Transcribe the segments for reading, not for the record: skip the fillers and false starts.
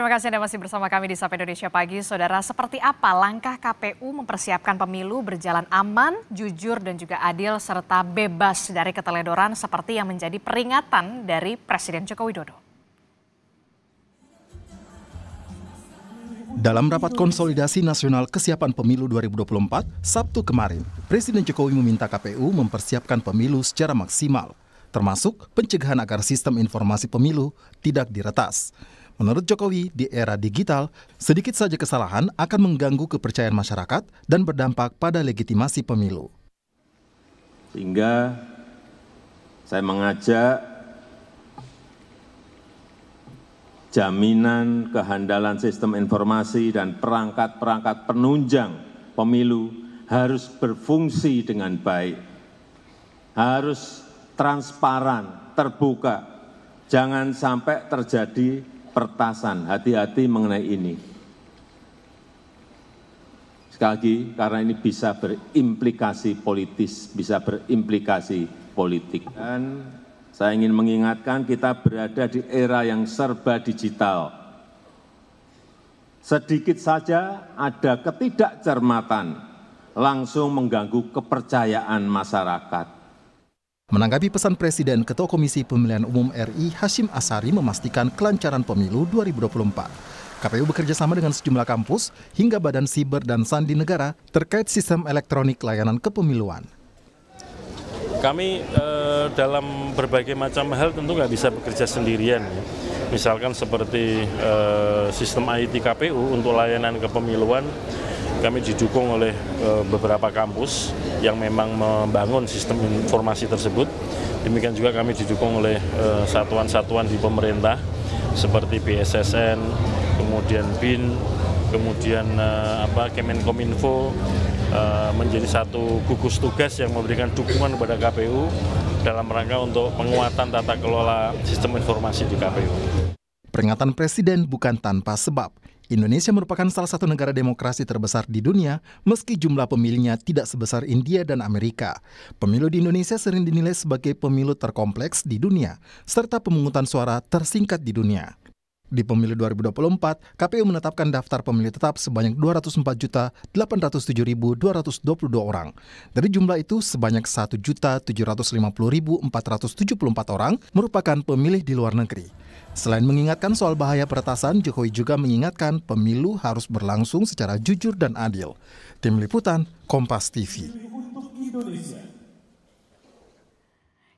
Terima kasih Anda masih bersama kami di Sapa Indonesia Pagi. Saudara, seperti apa langkah KPU mempersiapkan pemilu berjalan aman, jujur, dan juga adil, serta bebas dari keteledoran seperti yang menjadi peringatan dari Presiden Joko Widodo. Dalam rapat konsolidasi nasional kesiapan pemilu 2024, Sabtu kemarin, Presiden Jokowi meminta KPU mempersiapkan pemilu secara maksimal, termasuk pencegahan agar sistem informasi pemilu tidak diretas. Menurut Jokowi, di era digital, sedikit saja kesalahan akan mengganggu kepercayaan masyarakat dan berdampak pada legitimasi pemilu. Sehingga saya mengajak jaminan kehandalan sistem informasi dan perangkat-perangkat penunjang pemilu harus berfungsi dengan baik, harus transparan, terbuka, jangan sampai terjadi pertasan. Hati-hati mengenai ini. Sekali lagi, karena ini bisa berimplikasi politis, bisa berimplikasi politik. Dan saya ingin mengingatkan kita berada di era yang serba digital. Sedikit saja ada ketidakcermatan, langsung mengganggu kepercayaan masyarakat. Menanggapi pesan Presiden, Ketua Komisi Pemilihan Umum RI Hasyim Asyari memastikan kelancaran pemilu 2024. KPU bekerja sama dengan sejumlah kampus hingga Badan Siber dan Sandi Negara terkait sistem elektronik layanan kepemiluan. Kami dalam berbagai macam hal tentu nggak bisa bekerja sendirian. Misalkan seperti sistem IT KPU untuk layanan kepemiluan, kami didukung oleh beberapa kampus yang memang membangun sistem informasi tersebut. Demikian juga kami didukung oleh satuan-satuan di pemerintah seperti BSSN, kemudian BIN, kemudian Kemenkominfo, menjadi satu gugus tugas yang memberikan dukungan kepada KPU dalam rangka untuk penguatan tata kelola sistem informasi di KPU. Peringatan Presiden bukan tanpa sebab. Indonesia merupakan salah satu negara demokrasi terbesar di dunia, meski jumlah pemilihnya tidak sebesar India dan Amerika. Pemilu di Indonesia sering dinilai sebagai pemilu terkompleks di dunia, serta pemungutan suara tersingkat di dunia. Di pemilu 2024, KPU menetapkan daftar pemilih tetap sebanyak 204.807.222 orang. Dari jumlah itu, sebanyak 1.750.474 orang merupakan pemilih di luar negeri. Selain mengingatkan soal bahaya peretasan, Jokowi juga mengingatkan pemilu harus berlangsung secara jujur dan adil. Tim Liputan, Kompas TV.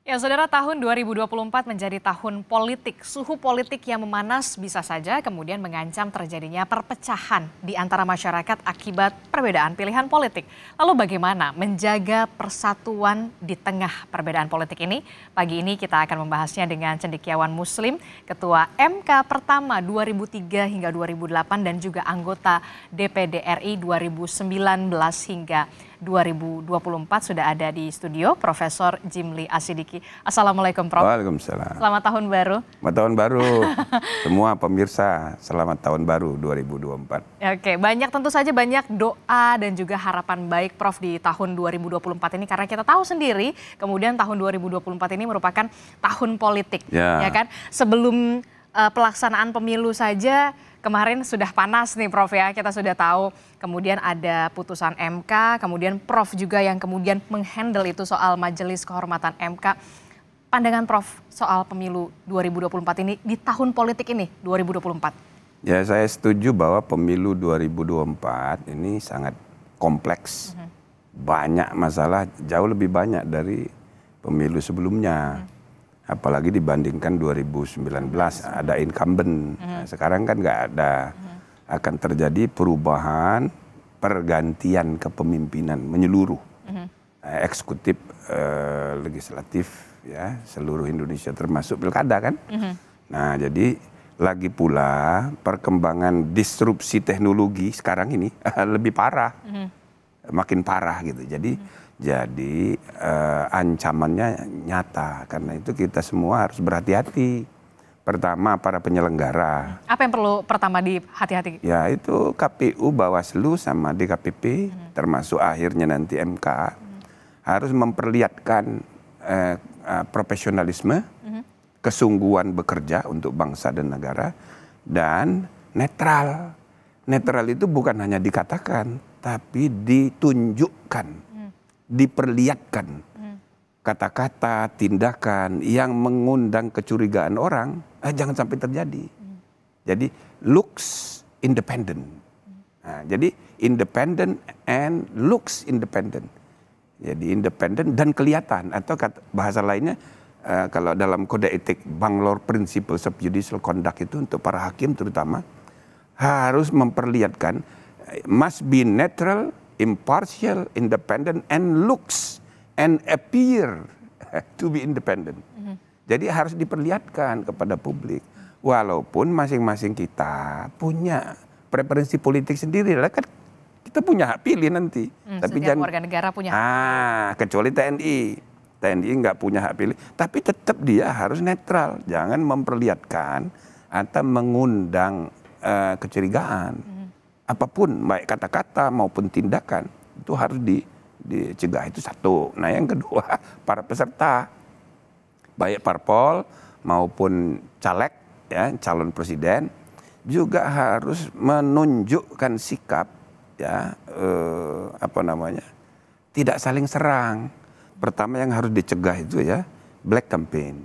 Ya, Saudara, tahun 2024 menjadi tahun politik. Suhu politik yang memanas bisa saja kemudian mengancam terjadinya perpecahan di antara masyarakat akibat perbedaan pilihan politik. Lalu bagaimana menjaga persatuan di tengah perbedaan politik ini? Pagi ini kita akan membahasnya dengan cendekiawan Muslim, Ketua MK pertama 2003 hingga 2008 dan juga anggota DPD RI 2019 hingga 2024 sudah ada di studio Profesor Jimli Asidiki. Assalamualaikum Prof. Waalaikumsalam. Selamat tahun baru. Selamat tahun baru. Semua pemirsa, selamat tahun baru 2024. Oke, tentu saja banyak doa dan juga harapan baik Prof di tahun 2024 ini karena kita tahu sendiri kemudian tahun 2024 ini merupakan tahun politik, ya kan? Sebelum pelaksanaan pemilu saja kemarin sudah panas nih Prof ya, kita sudah tahu kemudian ada putusan MK, kemudian Prof juga yang kemudian menghandle itu soal Majelis Kehormatan MK. Pandangan Prof soal pemilu 2024 ini di tahun politik ini 2024. Ya, saya setuju bahwa pemilu 2024 ini sangat kompleks. Banyak masalah, jauh lebih banyak dari pemilu sebelumnya. Apalagi dibandingkan 2019 ada incumbent. Sekarang kan nggak ada. Akan terjadi perubahan, pergantian kepemimpinan menyeluruh. Eksekutif, legislatif, ya seluruh Indonesia termasuk pilkada kan. Nah, jadi lagi pula perkembangan disrupsi teknologi sekarang ini lebih parah. Makin parah gitu. Jadi ancamannya nyata, karena itu kita semua harus berhati-hati. Pertama, para penyelenggara. Apa yang perlu pertama dihati-hati? Ya, itu KPU, Bawaslu, sama DKPP, termasuk akhirnya nanti MK, harus memperlihatkan profesionalisme, kesungguhan bekerja untuk bangsa dan negara, dan netral. Netral itu bukan hanya dikatakan, tapi ditunjukkan, diperlihatkan. Kata-kata, tindakan yang mengundang kecurigaan orang, jangan sampai terjadi. Jadi looks independent. Nah, jadi independent and looks independent. Jadi independen dan kelihatan, atau bahasa lainnya kalau dalam kode etik Bangalore Principles of Judicial Conduct itu untuk para hakim terutama harus memperlihatkan must be neutral, impartial, independent and looks and appear to be independent. Jadi harus diperlihatkan kepada publik. Walaupun masing-masing kita punya preferensi politik sendiri, kan kita punya hak pilih nanti. Tapi setiap warga negara punya hak. Kecuali TNI. TNI nggak punya hak pilih. Tapi tetap dia harus netral. Jangan memperlihatkan atau mengundang kecurigaan. Apapun, baik kata-kata maupun tindakan, itu harus dicegah. Itu satu. Nah yang kedua, para peserta, baik parpol maupun caleg, ya, calon presiden, juga harus menunjukkan sikap, ya, tidak saling serang. Pertama yang harus dicegah itu ya black campaign.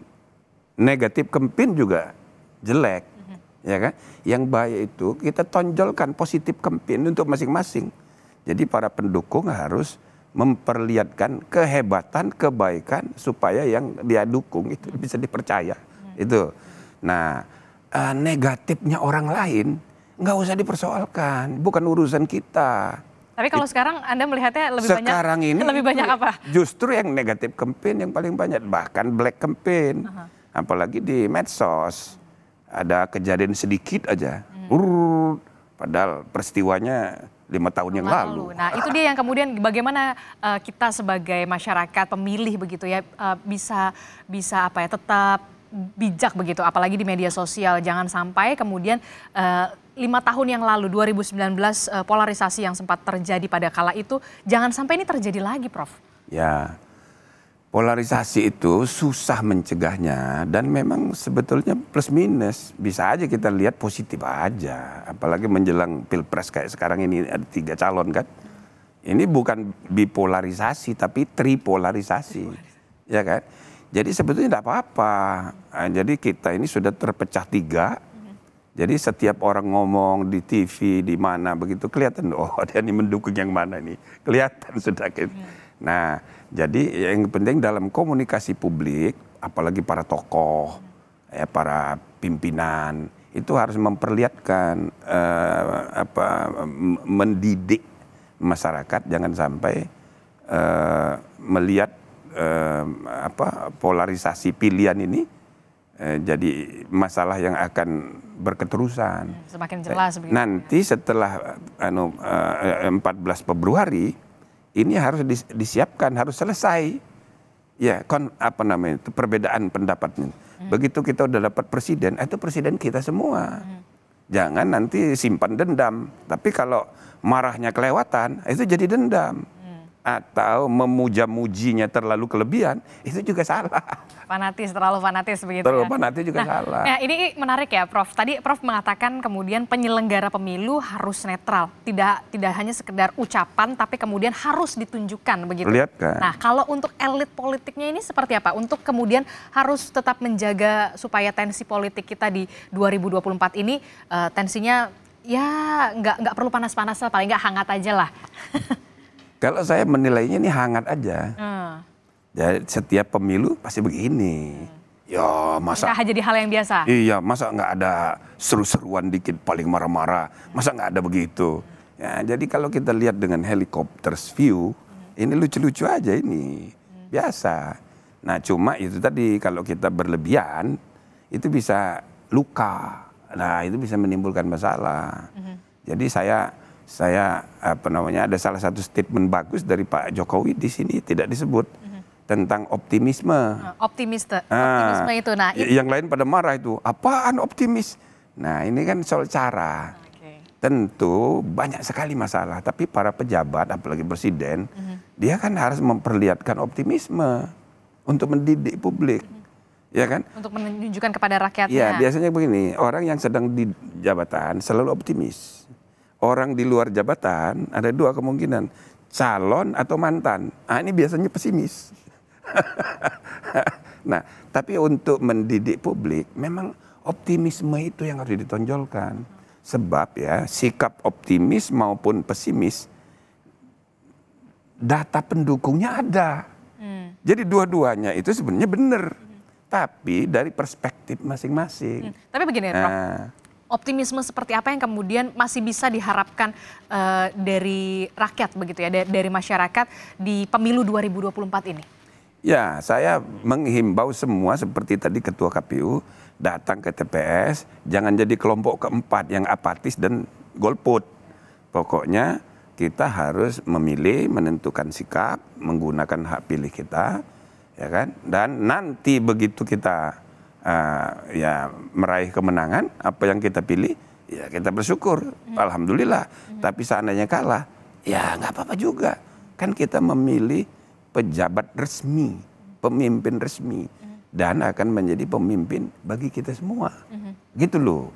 Negatif campaign juga jelek, ya kan? Yang bahaya itu kita tonjolkan positif campaign untuk masing-masing. Jadi para pendukung harus memperlihatkan kehebatan, kebaikan supaya yang dia dukung itu bisa dipercaya. Itu. Nah, negatifnya orang lain nggak usah dipersoalkan, bukan urusan kita. Tapi kalau sekarang Anda melihatnya lebih sekarang banyak, ini lebih banyak apa? Justru yang negatif campaign yang paling banyak, bahkan black campaign. Apalagi di medsos. Ada kejadian sedikit aja. Padahal peristiwanya 5 tahun yang lalu. Nah, itu dia yang kemudian bagaimana kita sebagai masyarakat pemilih begitu ya bisa apa ya, tetap bijak begitu, apalagi di media sosial. Jangan sampai kemudian 5 tahun yang lalu 2019 polarisasi yang sempat terjadi pada kala itu jangan sampai ini terjadi lagi, Prof. Ya, polarisasi itu susah mencegahnya dan memang sebetulnya plus minus. Bisa aja kita lihat positif aja, apalagi menjelang pilpres kayak sekarang ini ada 3 calon kan. Ini bukan bipolarisasi tapi tripolarisasi, ya kan. Jadi sebetulnya tidak apa-apa. Jadi kita ini sudah terpecah 3. Jadi setiap orang ngomong di TV di mana begitu kelihatan, oh dia ini mendukung yang mana nih, kelihatan sudah gitu. Nah, jadi yang penting dalam komunikasi publik, apalagi para tokoh, ya, para pimpinan itu harus memperlihatkan mendidik masyarakat jangan sampai melihat polarisasi pilihan ini jadi masalah yang akan berketerusan. Semakin jelas begitu. Nanti setelah 14 Februari ini harus disiapkan, harus selesai. Ya, perbedaan pendapatnya. Begitu kita udah dapat presiden, itu presiden kita semua. Jangan nanti simpan dendam. Tapi kalau marahnya kelewatan, itu jadi dendam. Atau memuja-mujinya terlalu kelebihan, itu juga salah. Fanatis, terlalu fanatis begitu. Terlalu ya. fanatis juga salah. Nah, ini menarik ya, Prof. Tadi Prof mengatakan kemudian penyelenggara pemilu harus netral, tidak hanya sekedar ucapan, tapi kemudian harus ditunjukkan begitu. Lihatkan. Nah, kalau untuk elit politiknya ini seperti apa? Untuk kemudian harus tetap menjaga supaya tensi politik kita di 2024 ini tensinya ya nggak perlu panas-panas lah, paling nggak hangat aja lah. Kalau saya menilainya ini hangat aja. Jadi setiap pemilu pasti begini. Ya masa nggak jadi hal yang biasa. Iya, masa nggak ada seru-seruan dikit paling marah-marah. Masa nggak ada begitu. Ya, jadi kalau kita lihat dengan helikopter view, ini lucu-lucu aja ini. Biasa. Nah cuma itu tadi kalau kita berlebihan, itu bisa luka. Nah itu bisa menimbulkan masalah. Jadi saya ada salah satu statement bagus dari Pak Jokowi di sini tidak disebut tentang optimisme. Optimisme itu. Nah, yang lain pada marah itu, apaan optimis? Nah, ini kan soal cara. Tentu banyak sekali masalah, tapi para pejabat apalagi presiden, dia kan harus memperlihatkan optimisme untuk mendidik publik. ya kan? Untuk menunjukkan kepada rakyatnya. Ya, biasanya begini, orang yang sedang di jabatan selalu optimis. Orang di luar jabatan ada dua kemungkinan, calon atau mantan. Ini biasanya pesimis. Nah, tapi untuk mendidik publik, memang optimisme itu yang harus ditonjolkan. Sebab ya, sikap optimis maupun pesimis, data pendukungnya ada. Jadi dua-duanya itu sebenarnya benar. Tapi dari perspektif masing-masing. Tapi begini, Prof. Optimisme seperti apa yang kemudian masih bisa diharapkan dari rakyat begitu ya, dari masyarakat di pemilu 2024 ini? Ya, saya menghimbau semua seperti tadi Ketua KPU datang ke TPS, jangan jadi kelompok keempat yang apatis dan golput. Pokoknya kita harus memilih, menentukan sikap, menggunakan hak pilih kita, ya kan? Dan nanti begitu kita ya meraih kemenangan, apa yang kita pilih, ya kita bersyukur, alhamdulillah. Tapi seandainya kalah, ya nggak apa-apa juga. Kan kita memilih pejabat resmi, pemimpin resmi, dan akan menjadi pemimpin bagi kita semua. Gitu loh.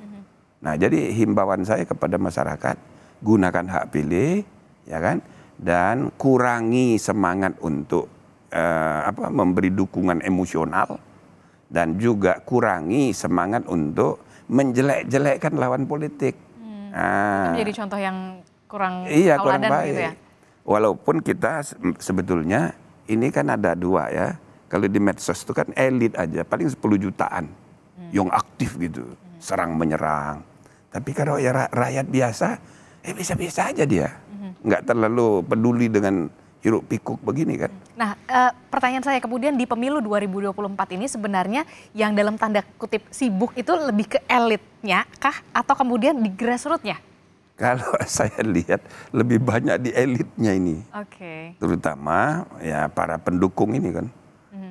Nah, jadi himbauan saya kepada masyarakat, gunakan hak pilih, ya kan, dan kurangi semangat untuk memberi dukungan emosional, dan juga kurangi semangat untuk menjelek-jelekkan lawan politik. Jadi contoh yang kurang kurang baik. gitu ya? Walaupun kita sebetulnya ini kan ada dua ya. Kalau di medsos itu kan elit aja paling 10 jutaan yang aktif gitu, serang menyerang. Tapi kalau ya rakyat biasa, bisa-bisa aja dia, nggak terlalu peduli dengan hiruk pikuk begini kan. Nah, pertanyaan saya kemudian di pemilu 2024 ini sebenarnya yang dalam tanda kutip sibuk itu lebih ke elitnya kah atau kemudian di grassroots-nya? Kalau saya lihat lebih banyak di elitnya ini. Oke. Terutama ya para pendukung ini kan.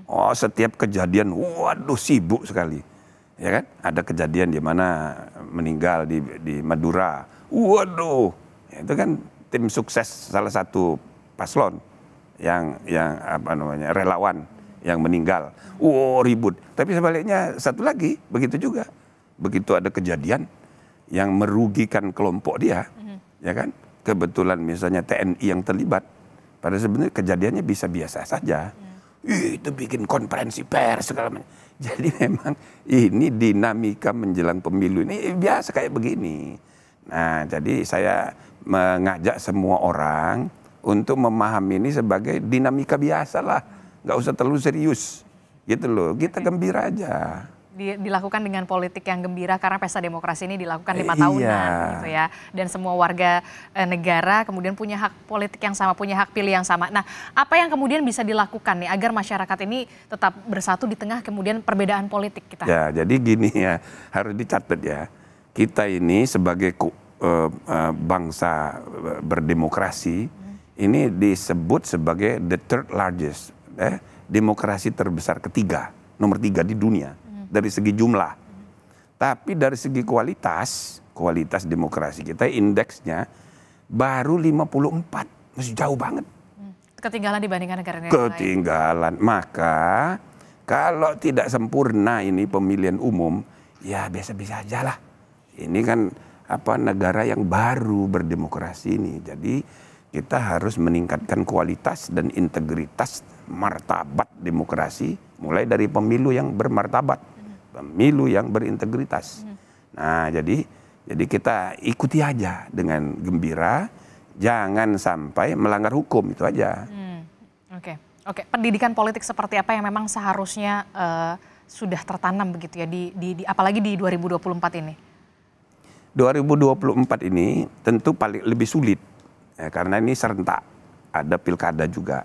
Oh, setiap kejadian, waduh sibuk sekali. Ya kan? Ada kejadian di mana meninggal di Madura. Waduh, itu kan tim sukses salah satu paslon yang apa namanya relawan yang meninggal. Ribut. Tapi sebaliknya satu lagi begitu juga. Begitu ada kejadian yang merugikan kelompok dia, ya kan? Kebetulan misalnya TNI yang terlibat, pada sebenarnya kejadiannya bisa biasa saja. Itu bikin konferensi pers segala macam. Jadi memang ini dinamika menjelang pemilu ini biasa kayak begini. Nah, jadi saya mengajak semua orang untuk memahami ini sebagai dinamika biasa lah, nggak usah terlalu serius, gitu loh. Kita gembira aja. Dilakukan dengan politik yang gembira karena pesta demokrasi ini dilakukan 5 tahunan gitu ya, dan semua warga negara kemudian punya hak politik yang sama, punya hak pilih yang sama. Nah, apa yang kemudian bisa dilakukan nih agar masyarakat ini tetap bersatu di tengah kemudian perbedaan politik kita? Ya, jadi gini ya, harus dicatat ya, kita ini sebagai bangsa berdemokrasi ini disebut sebagai the third largest, demokrasi terbesar ketiga, nomor 3 di dunia. Dari segi jumlah, tapi dari segi kualitas demokrasi kita indeksnya baru 54, masih jauh banget. Ketinggalan dibandingkan negara-negara lain. Ketinggalan, maka kalau tidak sempurna ini pemilihan umum, ya biasa-biasa aja lah. Ini kan negara yang baru berdemokrasi ini, jadi kita harus meningkatkan kualitas dan integritas martabat demokrasi, mulai dari pemilu yang bermartabat. Pemilu yang berintegritas. Nah, jadi kita ikuti aja dengan gembira, jangan sampai melanggar hukum, itu aja. Oke. Pendidikan politik seperti apa yang memang seharusnya sudah tertanam begitu ya apalagi di 2024 ini? 2024 ini tentu lebih sulit ya, karena ini serentak, ada pilkada juga.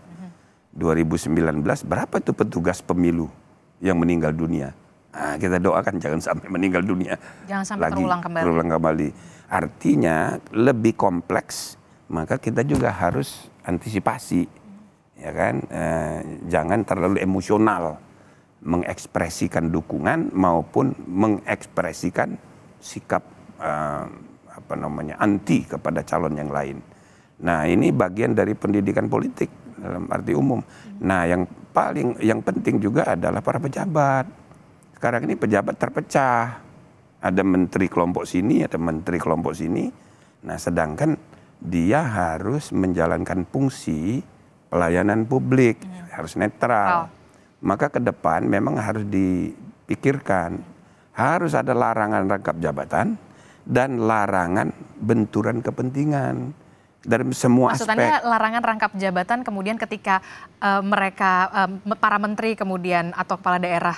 2019 berapa itu petugas pemilu yang meninggal dunia? Kita doakan jangan sampai meninggal dunia. Jangan sampai terulang kembali. Artinya lebih kompleks, maka kita juga harus antisipasi, ya kan? Jangan terlalu emosional mengekspresikan dukungan maupun mengekspresikan sikap anti kepada calon yang lain. Nah, ini bagian dari pendidikan politik dalam arti umum. Nah, yang penting juga adalah para pejabat. Sekarang ini pejabat terpecah. Ada menteri kelompok sini, ada menteri kelompok sini. Nah, sedangkan dia harus menjalankan fungsi pelayanan publik, harus netral. Maka ke depan memang harus dipikirkan, harus ada larangan rangkap jabatan dan larangan benturan kepentingan dari semua Maksudnya aspek. larangan rangkap jabatan kemudian ketika para menteri kemudian atau kepala daerah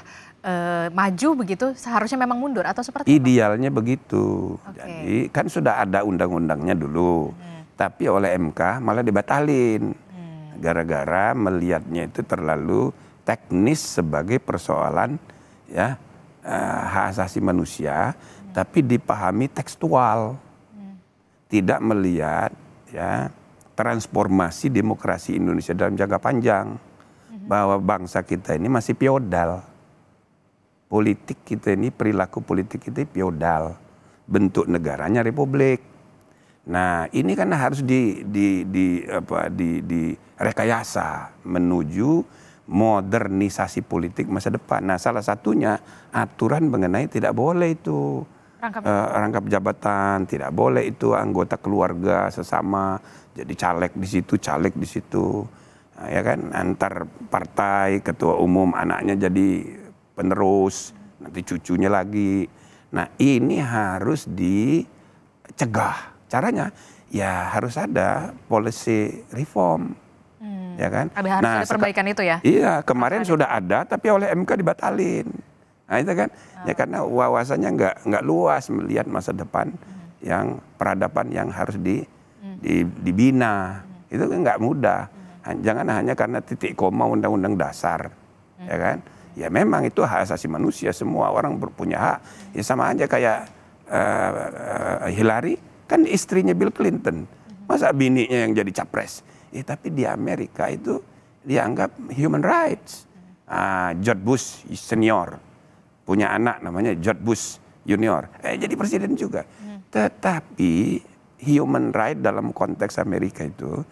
maju begitu seharusnya memang mundur atau seperti apa? Idealnya begitu. Oke. Jadi kan sudah ada undang-undangnya dulu, tapi oleh MK malah dibatalin gara-gara melihatnya itu terlalu teknis sebagai persoalan ya hak asasi manusia, tapi dipahami tekstual, tidak melihat ya transformasi demokrasi Indonesia dalam jangka panjang, bahwa bangsa kita ini masih feodal. Politik kita ini, perilaku politik kita feodal, bentuk negaranya republik. Nah, ini kan harus direkayasa menuju modernisasi politik masa depan. Nah, salah satunya aturan mengenai tidak boleh itu rangkap jabatan, tidak boleh itu anggota keluarga sesama jadi caleg di situ, caleg di situ. Nah, ya kan, antar partai, ketua umum anaknya jadi penerus, nanti cucunya lagi. Nah, ini harus dicegah. Caranya ya harus ada policy reform. Ya kan? Harus ada perbaikan itu ya? Iya, kemarin sudah ada tapi oleh MK dibatalin. Nah, itu kan ya karena wawasannya nggak luas melihat masa depan yang peradaban yang harus dibina. Itu kan nggak mudah. Jangan hanya karena titik koma undang-undang dasar. Ya kan? Ya memang itu hak asasi manusia, semua orang punya hak. Ya sama aja kayak Hillary, kan istrinya Bill Clinton. Masa bininya yang jadi capres? Ya tapi di Amerika itu dianggap human rights. George Bush senior, punya anak namanya George Bush junior, jadi presiden juga. Tetapi human right dalam konteks Amerika itu,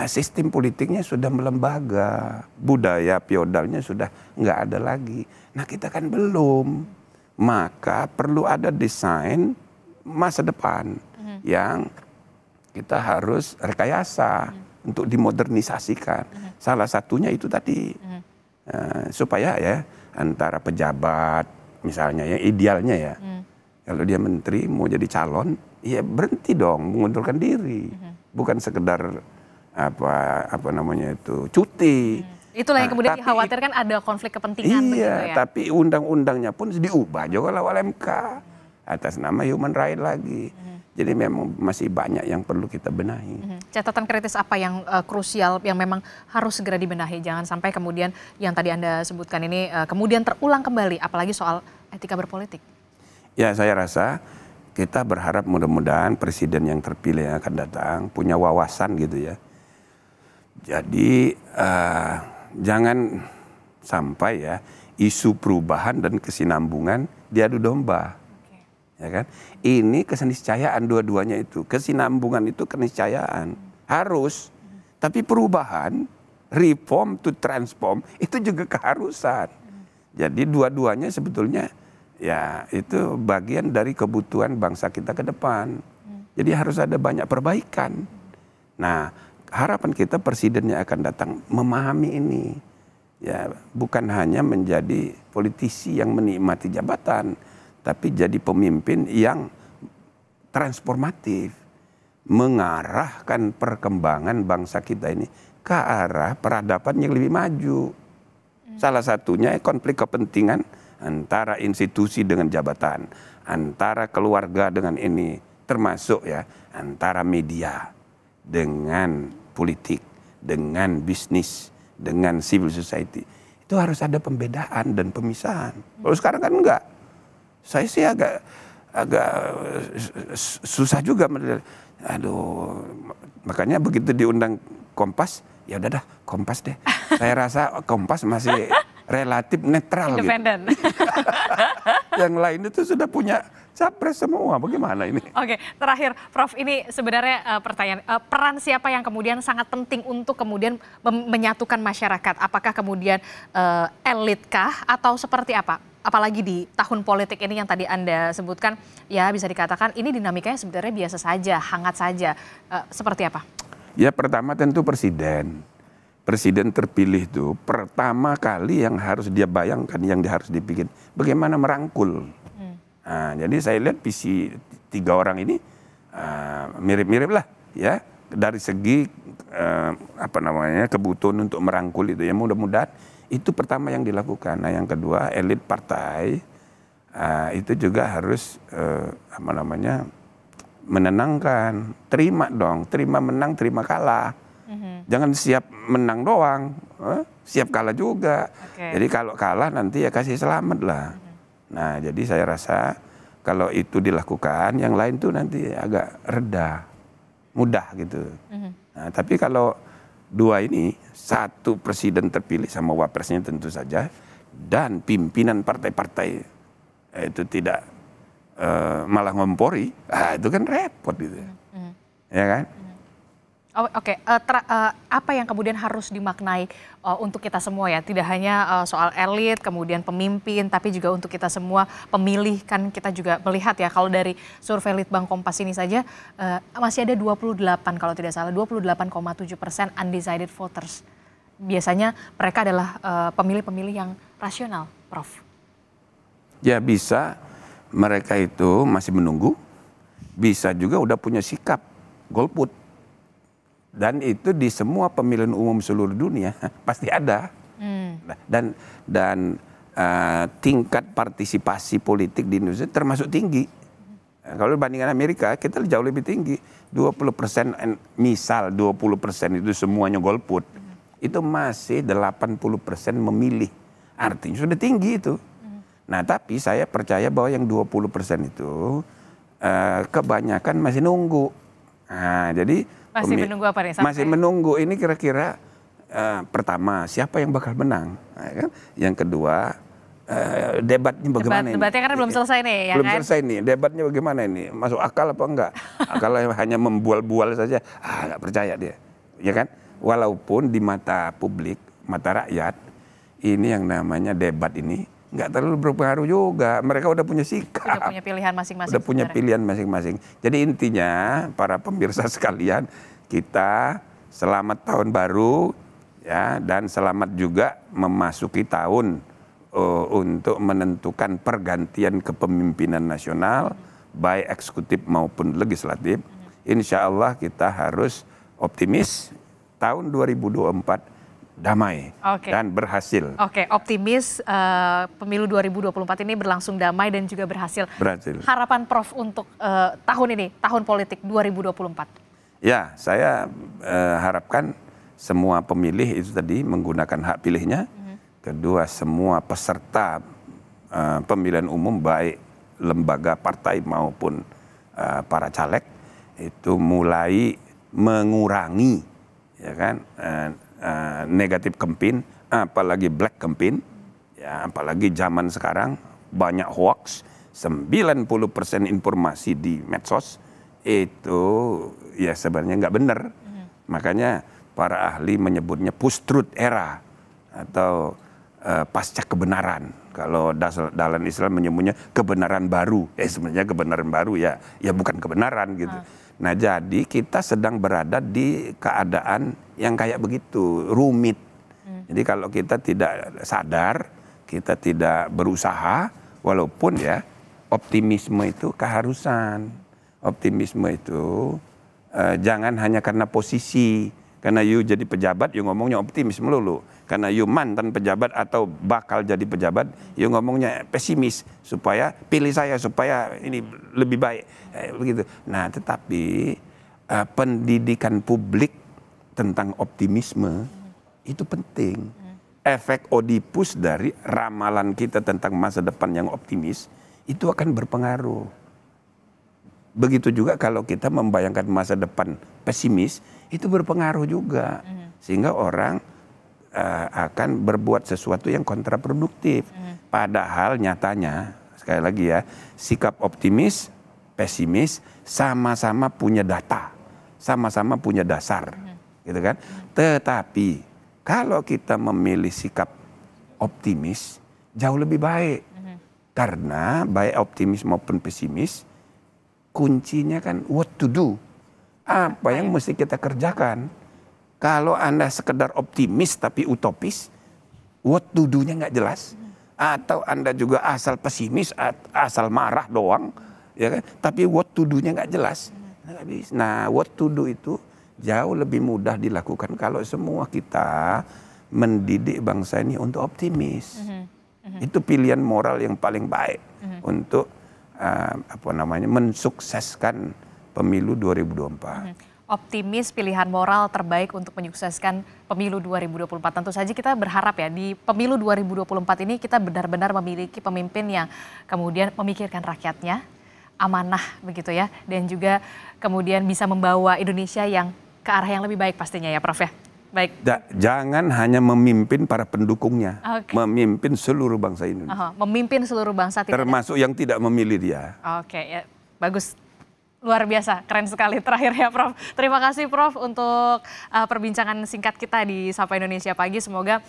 sistem politiknya sudah melembaga, budaya feodalnya sudah nggak ada lagi. Nah, kita kan belum, maka perlu ada desain masa depan yang kita harus rekayasa untuk dimodernisasikan. Salah satunya itu tadi, supaya ya antara pejabat misalnya ya idealnya ya, kalau dia menteri mau jadi calon, ya berhenti dong mengundurkan diri, bukan sekedar apa namanya itu cuti. Itulah yang kemudian dikhawatirkan ada konflik kepentingan begitu ya. Tapi undang-undangnya pun diubah juga oleh MK atas nama human right lagi. Jadi memang masih banyak yang perlu kita benahi. Catatan kritis apa yang krusial yang memang harus segera dibenahi? Jangan sampai kemudian yang tadi Anda sebutkan ini kemudian terulang kembali, apalagi soal etika berpolitik. Ya, saya rasa kita berharap mudah-mudahan presiden yang terpilih yang akan datang punya wawasan gitu ya. Jadi jangan sampai ya isu perubahan dan kesinambungan diadu domba. Ya kan? Ini keniscayaan dua-duanya itu. Kesinambungan itu keniscayaan. Harus. Tapi perubahan, reform to transform, itu juga keharusan. Jadi dua-duanya sebetulnya ya itu bagian dari kebutuhan bangsa kita ke depan. Jadi harus ada banyak perbaikan. Nah, harapan kita presiden yang akan datang memahami ini. Ya, bukan hanya menjadi politisi yang menikmati jabatan, tapi jadi pemimpin yang transformatif, mengarahkan perkembangan bangsa kita ini ke arah peradaban yang lebih maju. Salah satunya konflik kepentingan antara institusi dengan jabatan, antara keluarga dengan ini, termasuk ya antara media dengan politik, dengan bisnis, dengan civil society. Itu harus ada pembedaan dan pemisahan. Kalau sekarang kan enggak. Saya sih agak susah juga. Aduh, makanya begitu diundang Kompas, ya udah dah Kompas deh. Saya rasa Kompas masih relatif netral. Independen. Gitu. Yang lain itu sudah punya capres semua, bagaimana ini? Oke, terakhir Prof, ini sebenarnya pertanyaan, peran siapa yang kemudian sangat penting untuk kemudian menyatukan masyarakat? Apakah kemudian elitkah atau seperti apa? apalagi di tahun politik ini yang tadi Anda sebutkan, ya bisa dikatakan ini dinamikanya sebenarnya biasa saja, hangat saja. Seperti apa? Ya pertama tentu presiden. Presiden terpilih itu pertama kali yang harus dia bayangkan, yang dia harus dibikin, bagaimana merangkul. Nah, jadi saya lihat visi 3 orang ini mirip-mirip lah ya dari segi kebutuhan untuk merangkul itu ya, mudah-mudahan itu pertama yang dilakukan. Nah yang kedua, elit partai itu juga harus menenangkan, terima dong, terima menang, terima kalah. Jangan siap menang doang, siap kalah juga. Jadi kalau kalah nanti ya kasih selamat lah. Nah jadi saya rasa kalau itu dilakukan, yang lain tuh nanti agak reda, mudah gitu. Nah, tapi kalau 2 ini, satu presiden terpilih sama wapresnya tentu saja, dan pimpinan partai-partai itu tidak malah ngompori, itu kan repot gitu, ya kan? Oke. Apa yang kemudian harus dimaknai untuk kita semua ya, tidak hanya soal elit, kemudian pemimpin, tapi juga untuk kita semua pemilih. Kan kita juga melihat ya, kalau dari survei Litbang Kompas ini saja masih ada 28 kalau tidak salah, 28,7% undecided voters. Biasanya mereka adalah pemilih-pemilih yang rasional, Prof. Ya bisa mereka itu masih menunggu, bisa juga udah punya sikap golput. Dan itu di semua pemilihan umum seluruh dunia pasti ada. Dan tingkat partisipasi politik di Indonesia termasuk tinggi. Kalau dibandingkan Amerika, kita jauh lebih tinggi. 20%, misal 20% itu semuanya golput. Itu masih 80% memilih. Artinya sudah tinggi itu. Nah tapi saya percaya bahwa yang 20% itu kebanyakan masih nunggu. Nah jadi masih menunggu apa nih? Masih menunggu ini kira-kira pertama siapa yang bakal menang, kan? Yang kedua debatnya bagaimana ini? Debatnya karena belum selesai nih, ya belum kan? selesai nih, debatnya bagaimana ini? Masuk akal apa enggak? Kalau hanya membual-bual saja, nggak percaya dia, ya kan? Walaupun di mata publik, mata rakyat, ini yang namanya debat ini nggak terlalu berpengaruh juga. Mereka udah punya sikap. Udah punya pilihan masing-masing. Udah punya pilihan masing-masing. Jadi intinya para pemirsa sekalian, kita selamat tahun baru ya, dan selamat juga memasuki tahun untuk menentukan pergantian kepemimpinan nasional, baik eksekutif maupun legislatif. Insya Allah kita harus optimis tahun 2024 damai dan berhasil. Oke, optimis pemilu 2024 ini berlangsung damai dan juga berhasil. Harapan Prof untuk tahun ini, tahun politik 2024. Ya, saya harapkan semua pemilih itu tadi menggunakan hak pilihnya. Kedua, semua peserta pemilihan umum baik lembaga partai maupun para caleg itu mulai mengurangi, ya kan, negatif campaign, apalagi black campaign, ya, apalagi zaman sekarang banyak hoax, 90% informasi di medsos itu ya sebenarnya nggak benar. Makanya para ahli menyebutnya post-truth era atau pasca kebenaran. Kalau dalam Islam menyebutnya kebenaran baru, sebenarnya kebenaran baru ya bukan kebenaran gitu. Nah jadi kita sedang berada di keadaan yang kayak begitu, rumit. Jadi kalau kita tidak sadar, kita tidak berusaha, walaupun ya optimisme itu keharusan. Optimisme itu jangan hanya karena posisi, karena you jadi pejabat, you ngomongnya optimis melulu. Karena you mantan pejabat atau bakal jadi pejabat, you ngomongnya pesimis supaya pilih saya supaya ini lebih baik, begitu. Nah, tetapi pendidikan publik tentang optimisme itu penting. Efek Oedipus dari ramalan kita tentang masa depan yang optimis itu akan berpengaruh. Begitu juga kalau kita membayangkan masa depan pesimis, itu berpengaruh juga. Sehingga orang akan berbuat sesuatu yang kontraproduktif. Padahal nyatanya, sekali lagi ya, sikap optimis, pesimis, sama-sama punya data, sama-sama punya dasar. Gitu kan? Tetapi kalau kita memilih sikap optimis, jauh lebih baik. Karena baik optimis maupun pesimis, kuncinya kan what to do. Apa yang mesti kita kerjakan. Kalau Anda sekedar optimis tapi utopis, what to do-nya nggak jelas. Atau Anda juga asal pesimis, asal marah doang, ya kan? Tapi what to do-nya nggak jelas. Nah, what to do itu jauh lebih mudah dilakukan kalau semua kita mendidik bangsa ini untuk optimis. Itu pilihan moral yang paling baik untuk mensukseskan pemilu 2024. Optimis pilihan moral terbaik untuk menyukseskan pemilu 2024. Tentu saja kita berharap ya di pemilu 2024 ini kita benar-benar memiliki pemimpin yang kemudian memikirkan rakyatnya, amanah begitu ya, dan juga kemudian bisa membawa Indonesia yang ke arah yang lebih baik pastinya ya Prof ya. Baik. Jangan hanya memimpin para pendukungnya, memimpin seluruh bangsa Indonesia. Memimpin seluruh bangsa. Termasuk yang tidak memilih dia. Oke, ya bagus. Luar biasa, keren sekali terakhir ya Prof. Terima kasih Prof untuk perbincangan singkat kita di Sapa Indonesia Pagi. Semoga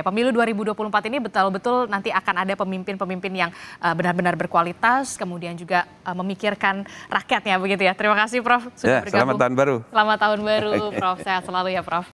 pemilu 2024 ini betul-betul nanti akan ada pemimpin-pemimpin yang benar-benar berkualitas, kemudian juga memikirkan rakyatnya begitu ya. Terima kasih Prof sudah bergabung. Selamat tahun baru. Selamat tahun baru Prof, sehat selalu ya Prof.